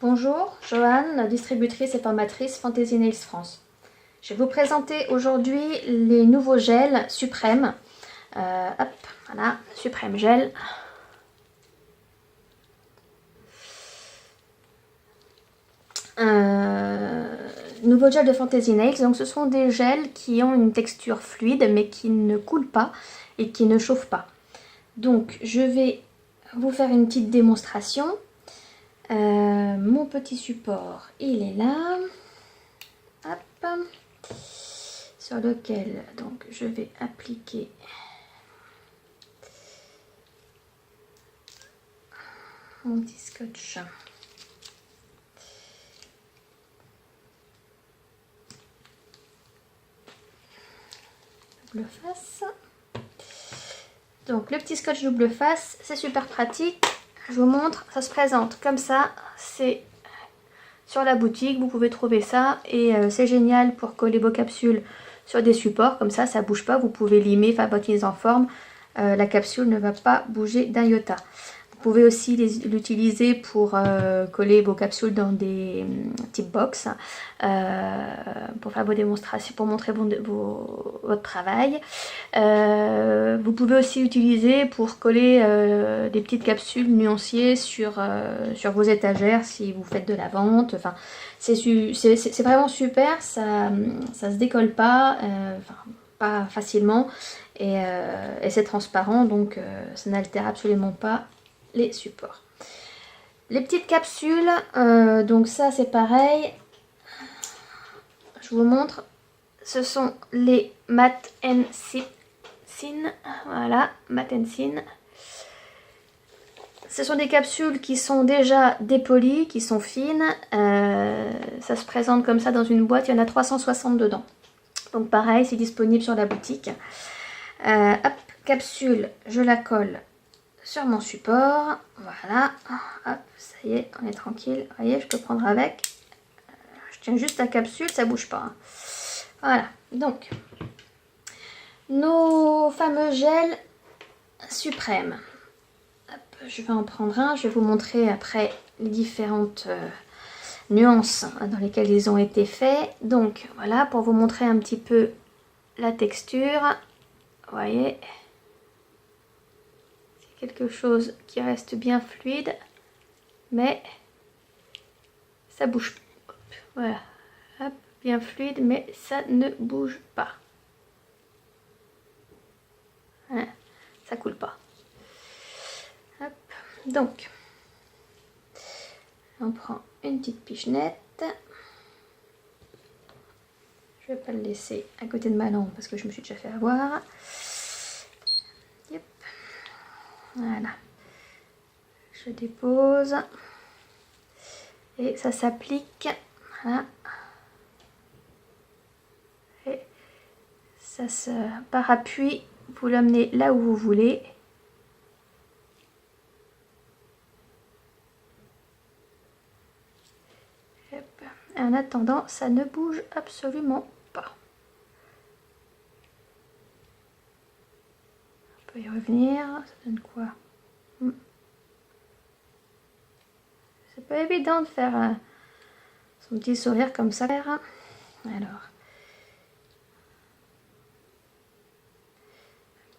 Bonjour, Joanne, distributrice et formatrice Fantasy Nails France. Je vais vous présenter aujourd'hui les nouveaux gels Suprême. Hop, voilà, Suprême Gel. Nouveau gel de Fantasy Nails. Donc ce sont des gels qui ont une texture fluide mais qui ne coulent pas et qui ne chauffent pas. Donc je vais vous faire une petite démonstration. Mon petit support, il est là. Hop. Sur lequel donc je vais appliquer mon petit scotch. Double face. Donc le petit scotch double face, c'est super pratique. Je vous montre, ça se présente comme ça. C'est sur la boutique, vous pouvez trouver ça et c'est génial pour coller vos capsules sur des supports. Comme ça, ça bouge pas. Vous pouvez limer, faire votre mise en forme. La capsule ne va pas bouger d'un iota. Vous pouvez aussi l'utiliser pour coller vos capsules dans des types box pour faire vos démonstrations, pour montrer votre travail. Vous pouvez aussi l'utiliser pour coller des petites capsules nuanciées sur vos étagères si vous faites de la vente. Enfin, c'est vraiment super, ça se décolle pas, pas facilement et c'est transparent, donc ça n'altère absolument pas les supports. Les petites capsules, donc ça c'est pareil, je vous montre, ce sont les Matte and Sin, voilà, Matte and Sin. Ce sont des capsules qui sont déjà dépolies, qui sont fines, ça se présente comme ça dans une boîte, il y en a 360 dedans. Donc pareil, c'est disponible sur la boutique. Hop, capsule, je la colle sur mon support, voilà, hop, ça y est, on est tranquille, vous voyez, je peux prendre avec, je tiens juste la capsule, ça bouge pas, hein. Voilà, donc, nos fameux gels Suprême, hop, je vais en prendre un, je vais vous montrer après les différentes nuances dans lesquelles ils ont été faits. Donc, voilà, pour vous montrer un petit peu la texture, vous voyez, quelque chose qui reste bien fluide, mais ça bouge. Voilà, hop, bien fluide, mais ça ne bouge pas. Hein, ça coule pas. Hop, donc, on prend une petite pichenette. Je vais pas le laisser à côté de ma lampe parce que je me suis déjà fait avoir. Yep. Voilà. Je dépose et ça s'applique, voilà, et ça se par appui, vous l'amenez là où vous voulez. Hop. En attendant, ça ne bouge absolument pas. On peut y revenir, ça donne quoi? C'est pas évident de faire son petit sourire comme ça. Alors,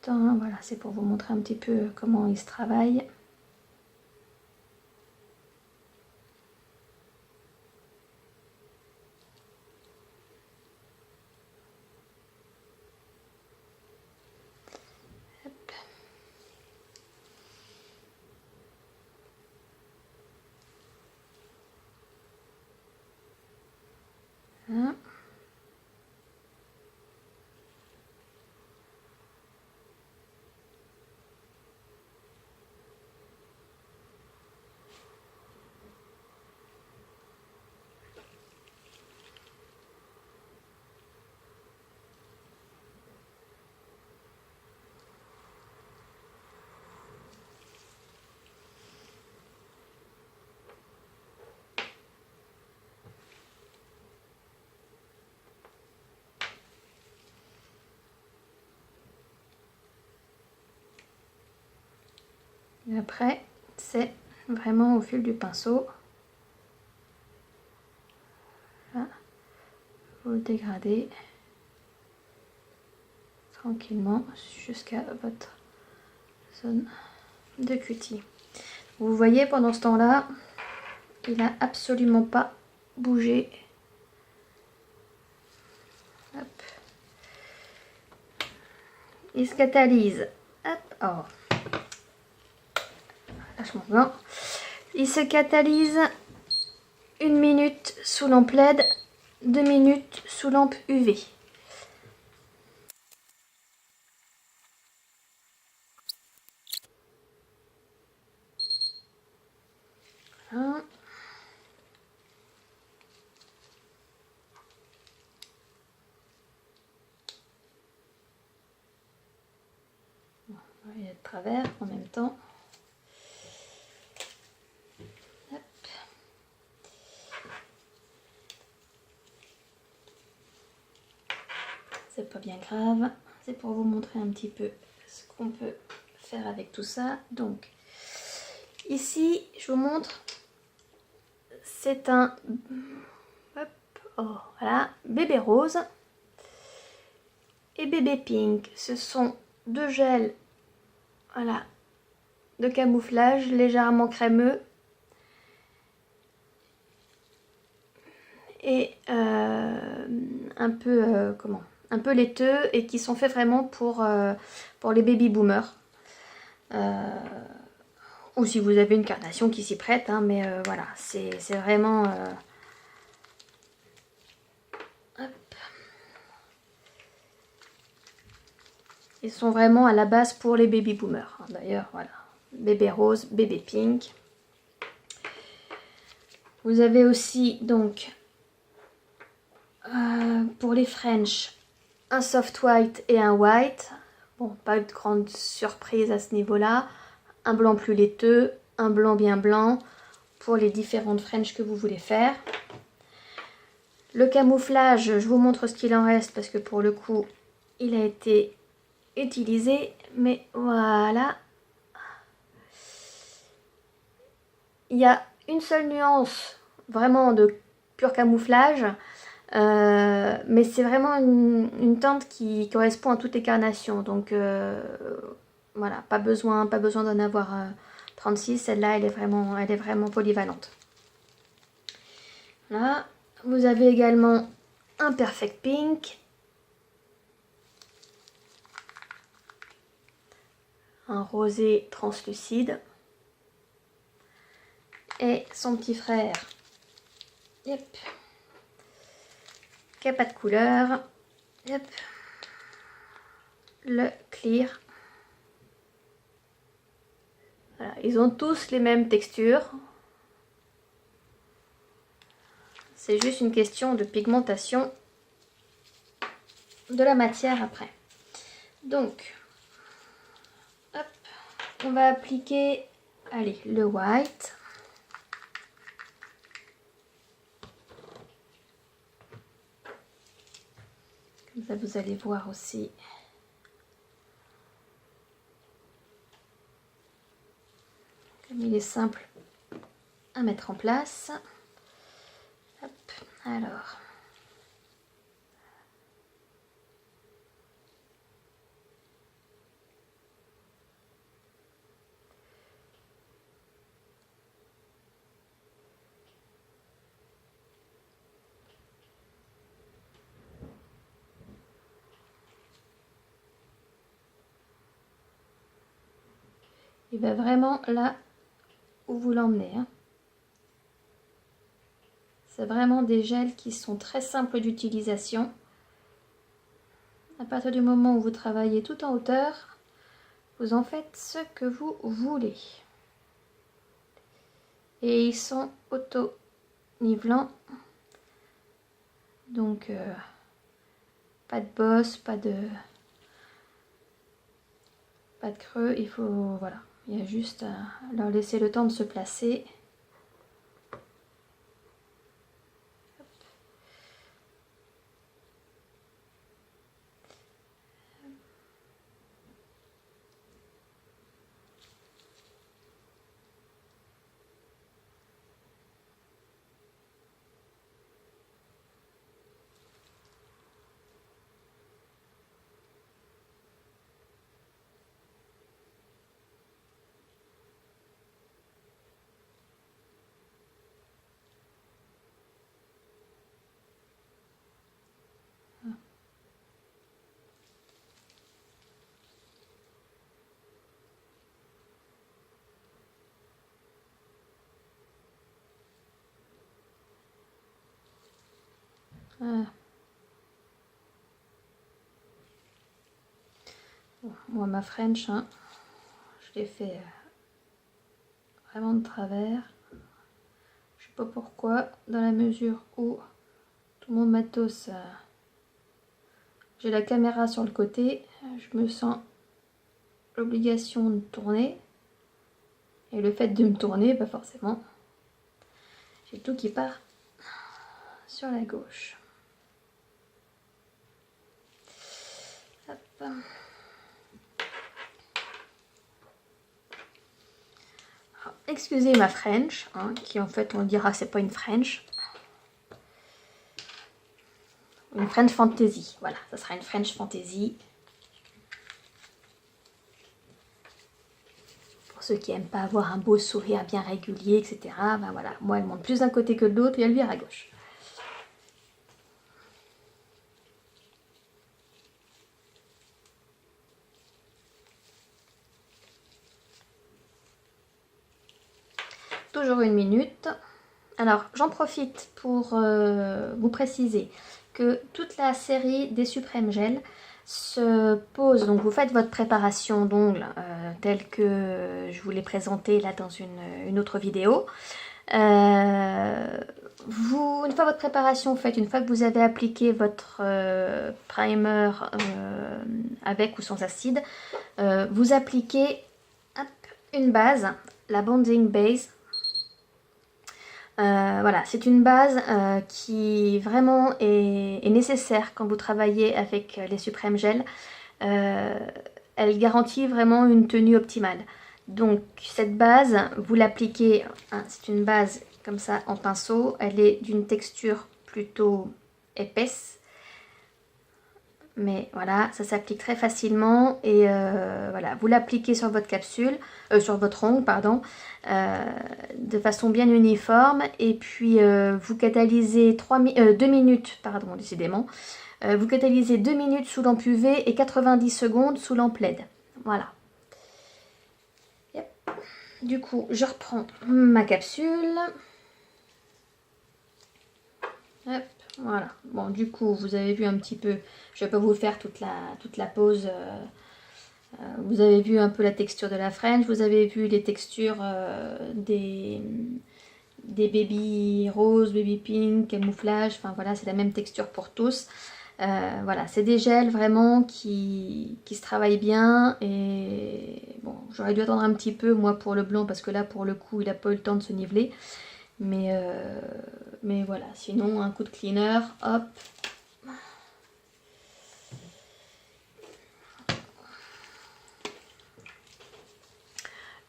voilà, c'est pour vous montrer un petit peu comment il se travaille. Hop. Hein. Et après, c'est vraiment au fil du pinceau. vous le dégradez tranquillement jusqu'à votre zone de cutie. Vous voyez, pendant ce temps-là, il n'a absolument pas bougé. Hop. Il se catalyse. Hop. Oh. Lâche-moi blanc. Il se catalyse 1 minute sous lampe LED, 2 minutes sous lampe UV. Voilà. On va y aller de travers en même temps. Hop. C'est pas bien grave, c'est pour vous montrer un petit peu ce qu'on peut faire avec tout ça. Donc ici je vous montre, c'est un hop, oh, voilà, bébé rose et bébé pink. Ce sont deux gels, voilà, de camouflage légèrement crémeux et un peu comment, un peu laiteux, et qui sont faits vraiment pour les baby boomers. Ou si vous avez une carnation qui s'y prête, hein, mais voilà, c'est vraiment... hop. Ils sont vraiment à la base pour les baby boomers. Hein, d'ailleurs, voilà, bébé rose, bébé pink. Vous avez aussi, donc, pour les French, un soft white et un white. Bon, pas de grande surprise à ce niveau-là. Un blanc plus laiteux, un blanc bien blanc pour les différentes French que vous voulez faire. Le camouflage, je vous montre ce qu'il en reste parce que pour le coup, il a été utilisé. Mais voilà. Il y a une seule nuance vraiment de pur camouflage. Mais c'est vraiment une teinte qui correspond à toutes les carnations. Donc voilà, pas besoin d'en avoir 36. Celle-là, elle est vraiment polyvalente. Là, vous avez également un Perfect Pink. Un rosé translucide. Et son petit frère. Yep. Qui n'a pas de couleur. Yep. Le clear. Voilà, ils ont tous les mêmes textures. C'est juste une question de pigmentation de la matière après. Donc, hop, on va appliquer, allez, le white. Comme ça, vous allez voir aussi. Comme il est simple à mettre en place. Hop, alors. Il va vraiment là où vous l'emmenez. Hein. C'est vraiment des gels qui sont très simples d'utilisation. À partir du moment où vous travaillez tout en hauteur, vous en faites ce que vous voulez. Et ils sont auto-nivelants. Donc, pas de bosse, pas de creux. Il faut, voilà, il y a juste à leur laisser le temps de se placer. Voilà. Bon, moi ma French, hein, je l'ai fait vraiment de travers. Je sais pas pourquoi, dans la mesure où tout mon matos, j'ai la caméra sur le côté, je me sens l'obligation de tourner. Et le fait de me tourner, bah forcément, j'ai tout qui part sur la gauche. Hop. Alors, excusez ma French, hein, qui en fait on dira c'est pas une French. Une French Fantasy, voilà, ça sera une French Fantasy. Pour ceux qui n'aiment pas avoir un beau sourire bien régulier, etc. Ben voilà, moi elle monte plus d'un côté que de l'autre et elle vire à gauche. Toujours 1 minute. Alors j'en profite pour vous préciser que toute la série des Suprême Gel se pose, donc vous faites votre préparation d'ongles telle que je vous l'ai présentée là dans une autre vidéo. Une fois votre préparation faite, une fois que vous avez appliqué votre primer avec ou sans acide, vous appliquez hop, une base, la Bonding Base. Voilà, c'est une base qui vraiment est nécessaire quand vous travaillez avec les Suprême Gel. Elle garantit vraiment une tenue optimale. Donc cette base, vous l'appliquez, hein, c'est une base comme ça en pinceau, elle est d'une texture plutôt épaisse. Mais voilà, ça s'applique très facilement et voilà, vous l'appliquez sur votre capsule, sur votre ongle, pardon, de façon bien uniforme et puis vous catalysez 2 minutes, pardon, décidément, vous catalysez 2 minutes sous lampe UV et 90 secondes sous lampe LED. Voilà. Yep. Du coup, je reprends ma capsule. Hop. Voilà, bon du coup vous avez vu un petit peu, je vais pas vous faire toute la pose, vous avez vu un peu la texture de la French, vous avez vu les textures des baby rose, baby pink, camouflage, enfin voilà c'est la même texture pour tous. Voilà, c'est des gels vraiment qui se travaillent bien et bon j'aurais dû attendre un petit peu moi pour le blanc parce que là pour le coup il n'a pas eu le temps de se niveler. Mais voilà, sinon un coup de cleaner, hop.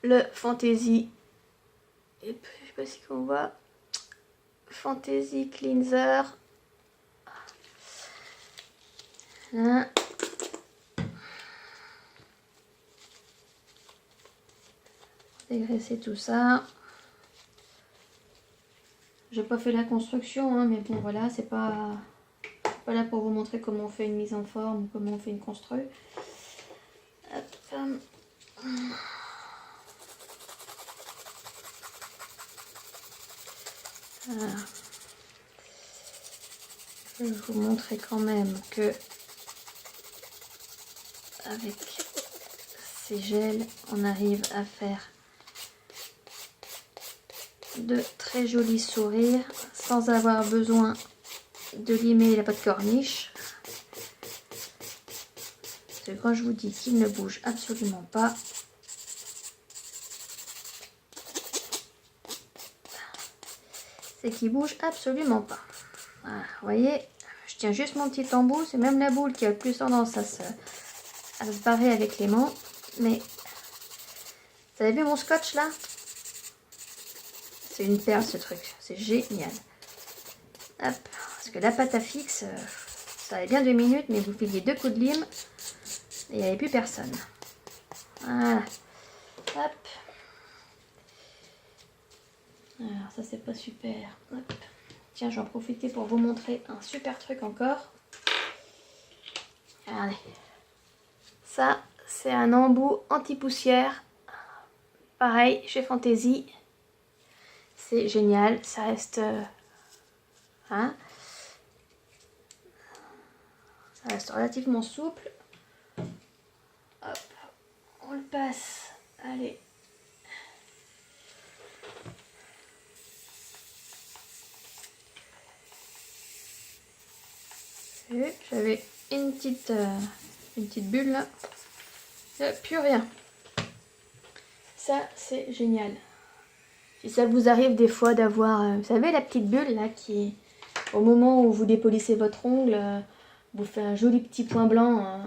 Le Fantasy, je sais pas si on voit, Fantasy Cleanser. Là. Dégraisser tout ça. J'ai pas fait la construction, hein, mais bon voilà, c'est pas là pour vous montrer comment on fait une mise en forme ou comment on fait une constru. Hop. Voilà. Je vais vous montrer quand même que avec ces gels, on arrive à faire de très jolis sourires sans avoir besoin de limer la pâte corniche. Parce que quand je vous dis qu'il ne bouge absolument pas, c'est qu'il bouge absolument pas. Voilà, vous voyez, je tiens juste mon petit embout, c'est même la boule qui a le plus tendance à se barrer avec les mains. Mais vous avez vu mon scotch là? C'est une perle ce truc, c'est génial. Hop, parce que la pâte à fixe, ça avait bien 2 minutes, mais vous filiez 2 coups de lime et il n'y avait plus personne. Voilà, hop. Alors ça c'est pas super. Hop. Tiens, je vais en profiter pour vous montrer un super truc encore. Regardez. Ça, c'est un embout anti-poussière. Pareil, chez Fantasy. C'est génial, ça reste... hein. Ça reste relativement souple. Hop, on le passe. Allez. J'avais une petite bulle là. Il n'y a plus rien. Ça, c'est génial. Si ça vous arrive des fois d'avoir, vous savez, la petite bulle là qui, au moment où vous dépolissez votre ongle, vous fait un joli petit point blanc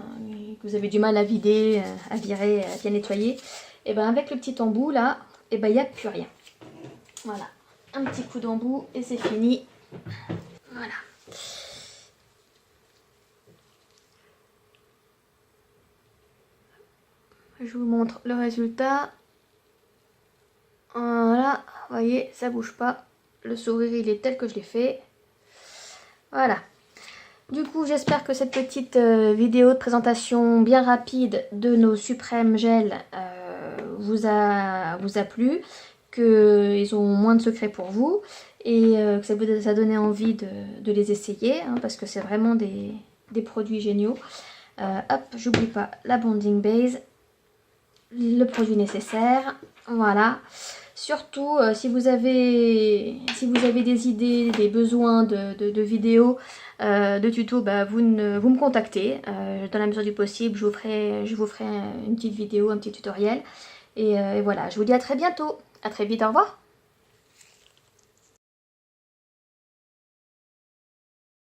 que vous avez du mal à vider, à virer, à bien nettoyer. Et bien avec le petit embout là, et ben il n'y a plus rien. Voilà, un petit coup d'embout et c'est fini. Voilà. Je vous montre le résultat. Voilà, vous voyez, ça bouge pas. Le sourire, il est tel que je l'ai fait. Voilà. Du coup, j'espère que cette petite vidéo de présentation bien rapide de nos suprêmes gels vous a plu, qu'ils ont moins de secrets pour vous et que ça vous a donné envie de les essayer, hein, parce que c'est vraiment des produits géniaux. Hop, j'oublie pas la bonding base, le produit nécessaire, voilà. Surtout si vous avez des idées, des besoins de vidéos, de tutos, bah, vous me contactez. Dans la mesure du possible, je vous ferai une petite vidéo, un petit tutoriel. Et voilà, je vous dis à très bientôt. À très vite, au revoir.